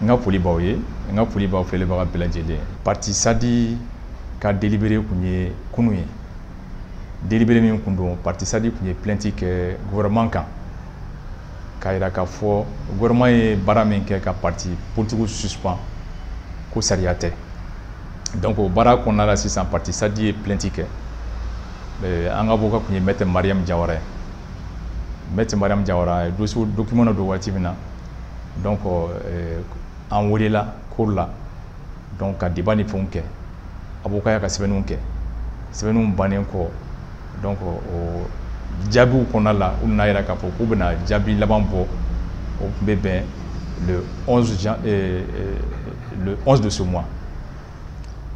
nga foli b'aw ye nga foli b'aw filɛbaga bɛɛ lajɛlen parti SADI ka délibéré kun ye kunu ye délibéré min kun don parti SADI kun ye plainte kɛ gouvernement kan k'a yira k'a fɔ gouvernement ye baara min kɛ ka parti politique suspend ko sariya tɛ donc o baara kɔnɔna la sisan parti SADI ye plainte kɛ an ka avocat kun ye maître Mariam Jawara ye maître Mariam Jawara ye document dɔ don waati min na donc an welela cour la donc ka débat ni fɛnw kɛ avocat y'a ka sɛbɛnniw kɛ sɛbɛnniw bannen kɔ donc o jaabiw kɔnɔna la u nana yira k'a fɔ k'u bɛna jaabi laban bɔ o tun bɛ bɛn le 11 de ce mois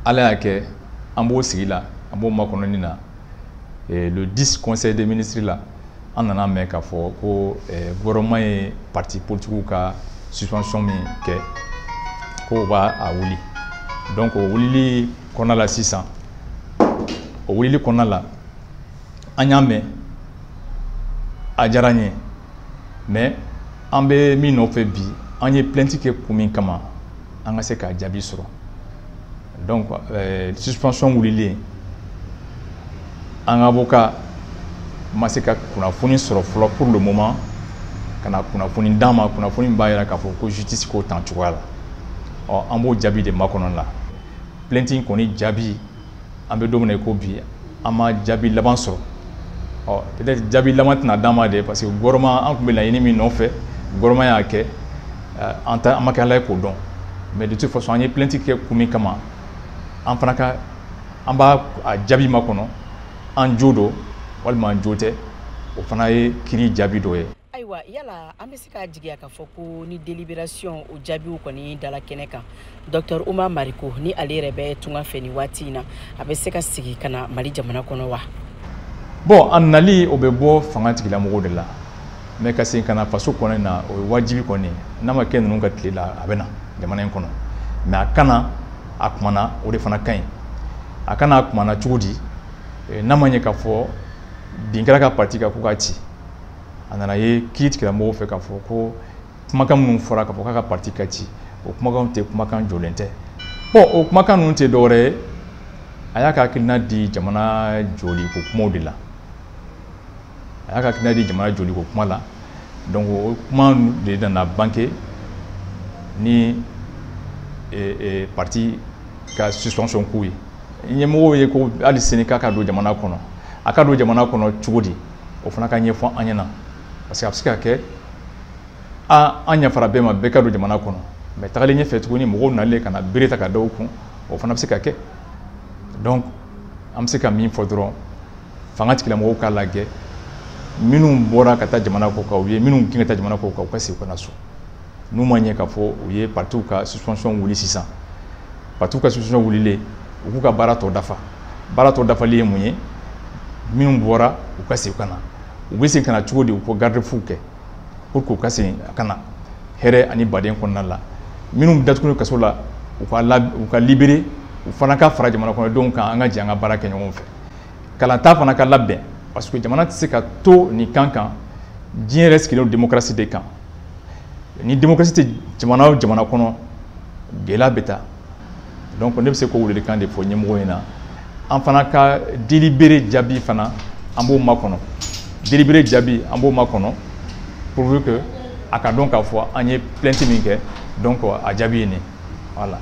ala y'a kɛ an b'o sigi la an b'o makɔnɔni na le 10 conseil des ministres la an nana mɛn k'a fɔ ko gouvernement ye parti politique ka suspension min kɛ k'o b'a wuli donc o wulili kɔnɔna la sisan o wulili kɔnɔna la an y'a mɛn a diyara n ye mais an bɛ min nɔfɛ bi an ye plainte kɛ kun min kama an ka se k'a jaabi sɔrɔ donc suspension wulilen an ka avocat ma se ka kunnafoni sɔrɔ fɔlɔ pour le moment ka na kunnafoni d'an ma kunnafoni min b'a jira k'a fɔ ko justice k'o tan cogoya la an b'o jaabi de makɔnɔ la plainte in kɔni jaabi an bɛ don min na i ko bi an ma jaabi laban sɔrɔ peut-être jaabi laban tɛna d'an ma de parce que gouvernement an tun bɛ laɲini min nɔfɛ gouvernement y'a kɛ an ma kɛ ala ye k'o dɔn mais de toute façon an ye plainte kɛ kun min kama an fana ka an b'a jaabi makɔnɔ an jo don walima an jo tɛ o fana ye kiiri jaabi dɔ ye. Ayiwa yala an bɛ se k'a jigiya k'a fɔ ko ni délibération o jaabiw kɔni dala kɛnɛ kan Dr Oumar Mariko ni ale yɛrɛ bɛ tunga fɛ ni waati in na a bɛ se ka sigi ka na Mali jamana kɔnɔ wa? Bon a nali o bɛ bɔ fanga tigilamɔgɔw de la mais ka segin ka na faso kɔnɔ na o ye wajibi kɔni n'a ma kɛ ninnu ka tile la a bɛ na jamana in kɔnɔ mais a kana a kumana o de fana ka ɲi a kana a kumana cogo di n'a ma ɲɛ k'a fɔ bin kɛra ka parti kan ko k'a ci a nana ye kiiri tigilamɔgɔw fɛ k'a fɔ ko kumakan minnu fɔra k'a fɔ k'a ka parti ka ci o kumakan tɛ kumakan jɔlen tɛ bon o kumakan ninnu tɛ dɔwɛrɛ ye a y'a ka hakilina di jamana jɔliko kumaw de la a y'a ka hakilina di jamana jɔliko kuma la donc o kuma de nana banke ni parti ka suspension ko ye ɲɛmɔgɔw ye ko hali sini k'a ka don jamana kɔnɔ a ka don jamana kɔnɔ cogo di o fana ka ɲɛfɔ an ɲɛna parce que a bɛ se ka kɛ an yafara bɛɛ ma bɛɛ ka don jamana kɔnɔ mais tagalen ɲɛfɛ tuguni mɔgɔw nalen ka na bere ta ka da u kun o fana bɛ se ka kɛ donc an bɛ se ka min fɔ dɔrɔn fanga tigilamɔgɔw k'a lajɛ minnu bɔra ka taa jamana kɔ kan u ye minnu gɛn ka taa jamana kɔ kan u ka segin ka na so n'u ma ɲɛ k'a fɔ u ye partiw ka suspension wuli sisan partiw ka suspension wulilen u k'u ka baara tɔ dafa baara tɔ dafali ye mun ye minnu bɔra u ka segin ka na u bɛ segin ka na cogo di u ko garde-fou kɛ pour que u ka segin ka na hɛrɛ ani baden kɔnɔna la minnu datugu kaso la u ka libérer u fana ka fara jamana kɔnɔdenw kan an ka jɛ an ka baara kɛ ɲɔgɔn fɛ kalanta fana ka labɛn parce que jamana tɛ se ka to nin kan kan diɲɛ yɛrɛ sigilen don démocratie de kan ni démocratie tɛ jamana o jamana kɔnɔ gɛlɛya bɛ taa donc ne bɛ se k'o welelikan de fɔ ɲɛmɔgɔw ɲɛna an fana ka délibéré jaabi fana an b'o makɔnɔ délibéré jaabi an b'o makɔnɔ pourvu que a ka dɔn k'a fɔ an ye plainte min kɛ donc a jaabi ye nin voilà.